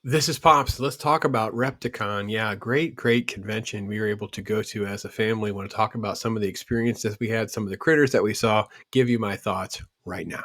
This is Pops. Let's talk about Repticon. Yeah, great convention we were able to go to as a family. Want to talk about some of the experiences we had, some of the critters that we saw, give you my thoughts right now.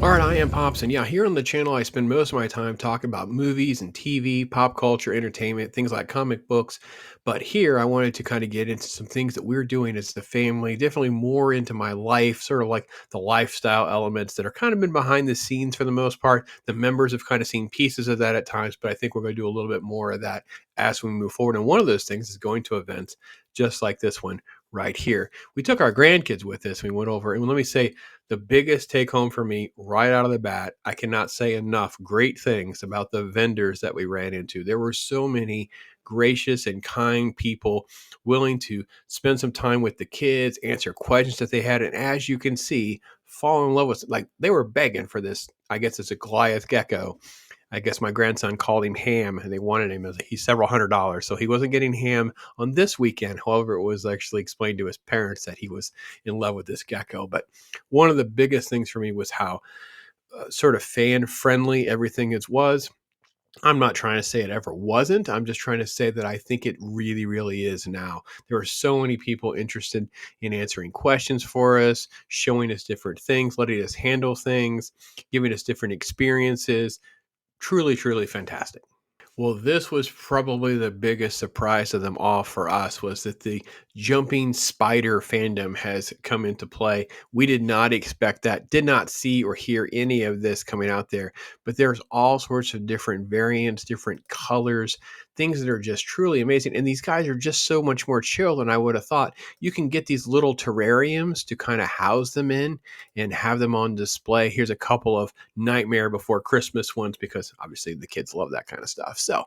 All right, I am Pops, and yeah, here on the channel, I spend most of my time talking about movies and TV, pop culture, entertainment, things like comic books. But here, I wanted to kind of get into some things that we're doing as the family, definitely more into my life, sort of like the lifestyle elements that are kind of been behind the scenes for the most part. The members have kind of seen pieces of that at times, but I think we're going to do a little bit more of that as we move forward. And one of those things is going to events just like this one right here. We took our grandkids with us. We went over, and let me say, the biggest take home for me right out of the bat, I cannot say enough great things about the vendors that we ran into. There were so many gracious and kind people willing to spend some time with the kids, answer questions that they had. And as you can see, fall in love with, like, they were begging for this. I guess it's a Goliath gecko. I guess my grandson called him Ham, and they wanted him. He's several $100s, so he wasn't getting Ham on this weekend. However, it was actually explained to his parents that he was in love with this gecko. But one of the biggest things for me was how sort of fan friendly everything is was. I'm not trying to say it ever wasn't. I'm just trying to say that I think it really is now. There are so many people interested in answering questions for us, showing us different things, letting us handle things, giving us different experiences. Truly fantastic. Well, this was probably the biggest surprise of them all for us was that the jumping spider fandom has come into play. We did not expect that, did not see or hear any of this coming out there, but there's all sorts of different variants, different colors, things that are just truly amazing. And these guys are just so much more chill than I would have thought. You can get these little terrariums to kind of house them in and have them on display. Here's a couple of Nightmare Before Christmas ones because obviously the kids love that kind of stuff. So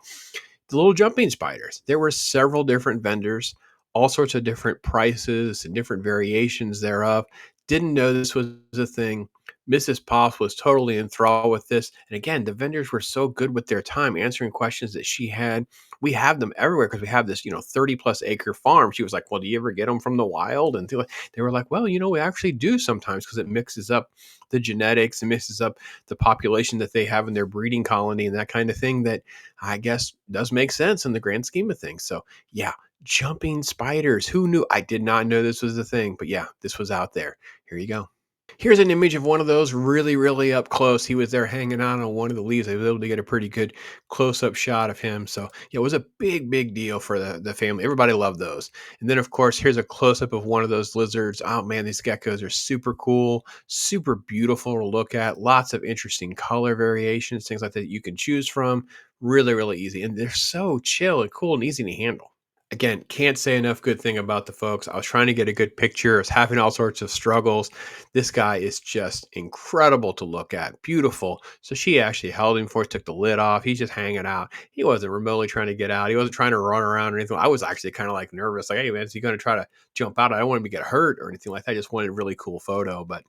the little jumping spiders, there were several different vendors, all sorts of different prices and different variations thereof. Didn't know this was a thing. Mrs. Poff was totally enthralled with this. And again, the vendors were so good with their time answering questions that she had. We have them everywhere because we have this, 30 plus acre farm. She was like, well, do you ever get them from the wild? And they were like, well, we actually do sometimes because it mixes up the genetics and mixes up the population that they have in their breeding colony and that kind of thing that I guess does make sense in the grand scheme of things. So, yeah, jumping spiders. Who knew? I did not know this was a thing, but yeah, this was out there. Here you go. Here's an image of one of those really up close. He was there hanging out on one of the leaves. I was able to get a pretty good close-up shot of him. So yeah, it was a big deal for the family. Everybody loved those. And then of course, here's a close-up of one of those lizards. Oh man, these geckos are super cool, super beautiful to look at. Lots of interesting color variations, things like that you can choose from. Really easy. And they're so chill and cool and easy to handle. Again, can't say enough good thing about the folks. I was trying to get a good picture. I was having all sorts of struggles. This guy is just incredible to look at. Beautiful. So she actually held him for us, took the lid off. He's just hanging out. He wasn't remotely trying to get out. He wasn't trying to run around or anything. I was actually kind of like nervous. Like, hey man, is he going to try to jump out? I don't want him to get hurt or anything like that. I just wanted a really cool photo. But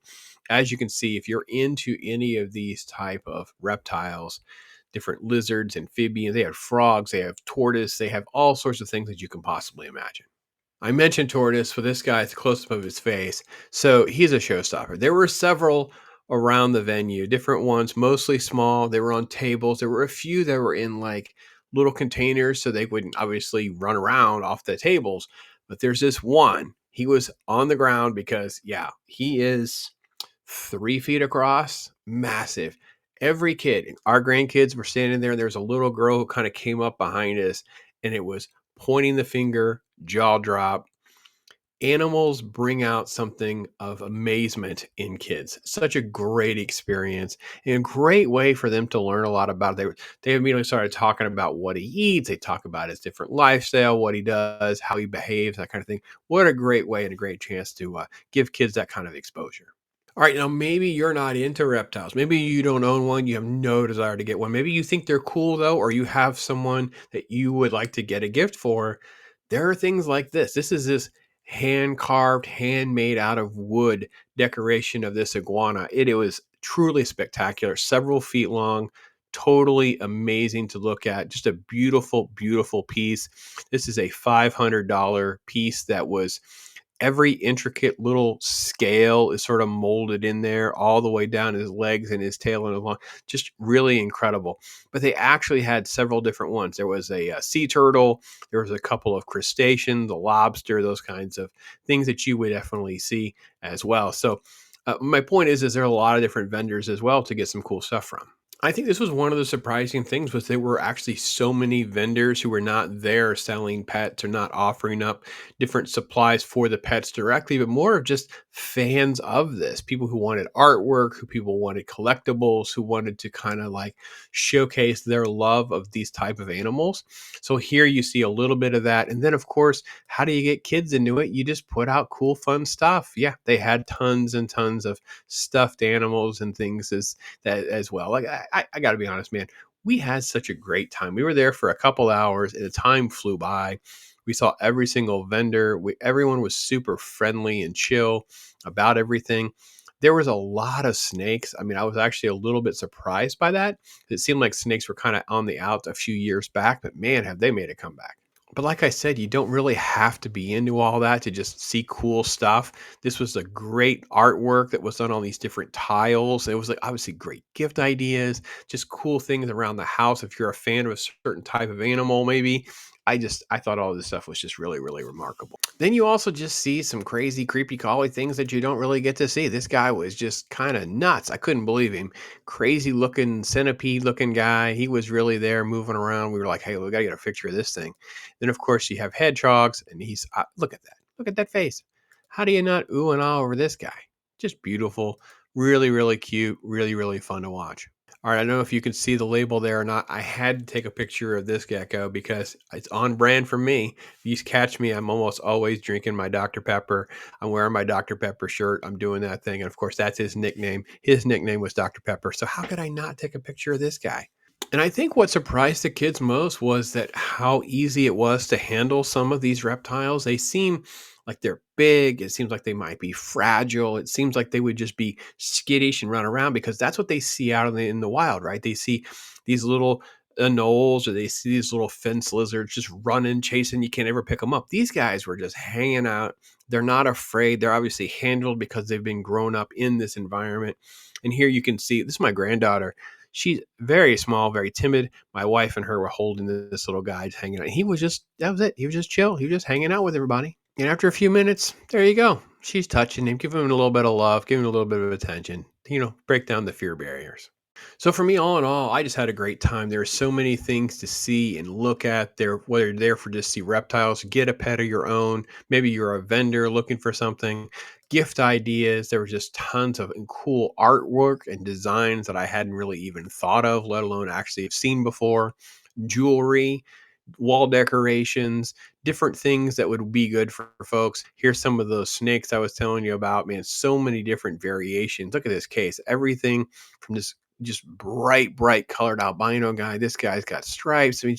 as you can see, if you're into any of these type of reptiles, different lizards, amphibians. They have frogs, they have tortoise, they have all sorts of things that you can possibly imagine. I mentioned tortoise for this guy, it's a close up of his face. So he's a showstopper. There were several around the venue, different ones, mostly small. They were on tables. There were a few that were in like little containers so they wouldn't obviously run around off the tables. But there's this one. He was on the ground because, yeah, he is 3 feet across, massive. Every kid, our grandkids were standing there. And there was a little girl who kind of came up behind us and it was pointing the finger, jaw drop. Animals bring out something of amazement in kids. Such a great experience and a great way for them to learn a lot about it. They immediately started talking about what he eats. They talk about his different lifestyle, what he does, how he behaves, that kind of thing. What a great way and a great chance to give kids that kind of exposure. All right, now maybe you're not into reptiles. Maybe you don't own one. You have no desire to get one. Maybe you think they're cool though, or you have someone that you would like to get a gift for. There are things like this. This is this hand carved, handmade out of wood decoration of this iguana. It was truly spectacular, several feet long, totally amazing to look at. Just a beautiful piece. This is a $500 piece that was Every intricate little scale is sort of molded in there all the way down his legs and his tail and his long, just really incredible. But they actually had several different ones. There was a sea turtle, there was a couple of crustaceans, a lobster, those kinds of things that you would definitely see as well. So my point is there are a lot of different vendors as well to get some cool stuff from. I think this was one of the surprising things was there were actually so many vendors who were not there selling pets or not offering up different supplies for the pets directly, but more of just fans of this. People who wanted artwork, who people wanted collectibles, who wanted to kind of like showcase their love of these type of animals. So here you see a little bit of that. And then of course, how do you get kids into it? You just put out cool, fun stuff. Yeah, they had tons and tons of stuffed animals and things as well. Like I got to be honest, man, we had such a great time. We were there for a couple hours, and the time flew by. We saw every single vendor. Everyone was super friendly and chill about everything. There was a lot of snakes. I mean, I was actually a little bit surprised by that. It seemed like snakes were kind of on the out a few years back, but man, have they made a comeback. But like I said, you don't really have to be into all that to just see cool stuff. This was a great artwork that was done on these different tiles. It was like obviously great gift ideas, just cool things around the house. If you're a fan of a certain type of animal, maybe. I thought all this stuff was just really, really remarkable. Then you also just see some crazy, creepy, crawly things that you don't really get to see. This guy was just kind of nuts. I couldn't believe him. Crazy looking centipede looking guy. He was really there moving around. We were like, hey, we got to get a picture of this thing. Then, of course, you have hedgehogs, and he's look at that. Look at that face. How do you not ooh and ah over this guy? Just beautiful. Really, really cute. Really, really fun to watch. All right, I don't know if you can see the label there or not. I had to take a picture of this gecko because it's on brand for me. If you catch me, I'm almost always drinking my Dr. Pepper. I'm wearing my Dr. Pepper shirt. I'm doing that thing. And of course, that's his nickname. His nickname was Dr. Pepper. So how could I not take a picture of this guy? And I think what surprised the kids most was that how easy it was to handle some of these reptiles. They seem like they're big. It seems like they might be fragile. It seems like they would just be skittish and run around because that's what they see out in the wild, right? They see these little anoles or they see these little fence lizards just running, chasing. You can't ever pick them up. These guys were just hanging out. They're not afraid. They're obviously handled because they've been grown up in this environment. And here you can see this is my granddaughter. She's very small, very timid. My wife and her were holding this little guy hanging out. He was just, that was it. He was just chill. He was just hanging out with everybody. And after a few minutes, there you go. She's touching him, giving him a little bit of love, giving him a little bit of attention, break down the fear barriers. So for me, all in all, I just had a great time. There are so many things to see and look at there, whether you're there for just see reptiles, get a pet of your own. Maybe you're a vendor looking for something, gift ideas. There was just tons of cool artwork and designs that I hadn't really even thought of, let alone actually have seen before. Jewelry, wall decorations, different things that would be good for folks. Here's some of those snakes I was telling you about. Man, so many different variations. Look at this case. Everything from this just bright colored albino guy. This guy's got stripes. I mean,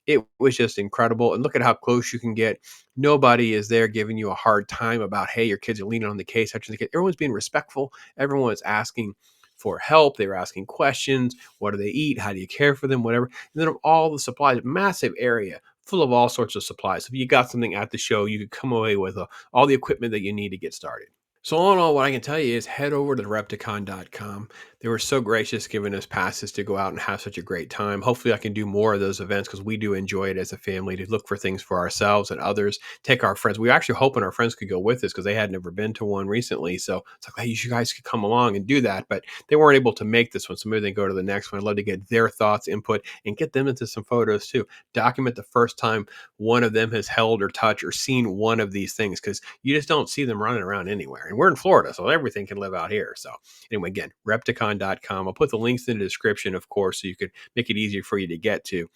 it was just incredible. And look at how close you can get. Nobody is there giving you a hard time about, hey, your kids are leaning on the case, touching the case. Everyone's being respectful. Everyone is asking for help. They were asking questions. What do they eat? How do you care for them? Whatever. And then all the supplies, massive area full of all sorts of supplies. If you got something at the show, you could come away with all the equipment that you need to get started. So all in all, what I can tell you is head over to repticon.com. They were so gracious giving us passes to go out and have such a great time. Hopefully I can do more of those events because we do enjoy it as a family to look for things for ourselves and others, take our friends. We were actually hoping our friends could go with us because they had never been to one recently. So it's like, hey, you guys could come along and do that. But they weren't able to make this one. So maybe they go to the next one. I'd love to get their thoughts, input, and get them into some photos too. Document the first time one of them has held or touched or seen one of these things because you just don't see them running around anywhere. And we're in Florida, so everything can live out here. So anyway, again, repticon.com. I'll put the links in the description, of course, so you could make it easier for you to get to.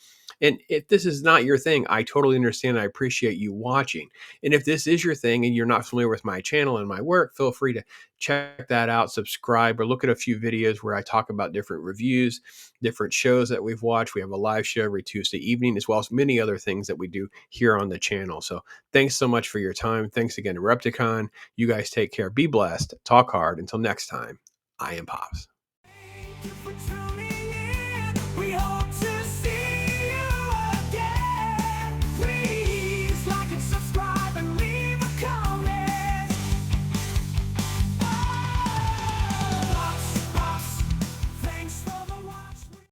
And if this is not your thing, I totally understand. I appreciate you watching. And if this is your thing and you're not familiar with my channel and my work, feel free to check that out, subscribe, or look at a few videos where I talk about different reviews, different shows that we've watched. We have a live show every Tuesday evening, as well as many other things that we do here on the channel. So thanks so much for your time. Thanks again to Repticon. You guys take care. Be blessed. Talk hard. Until next time, I am Pops.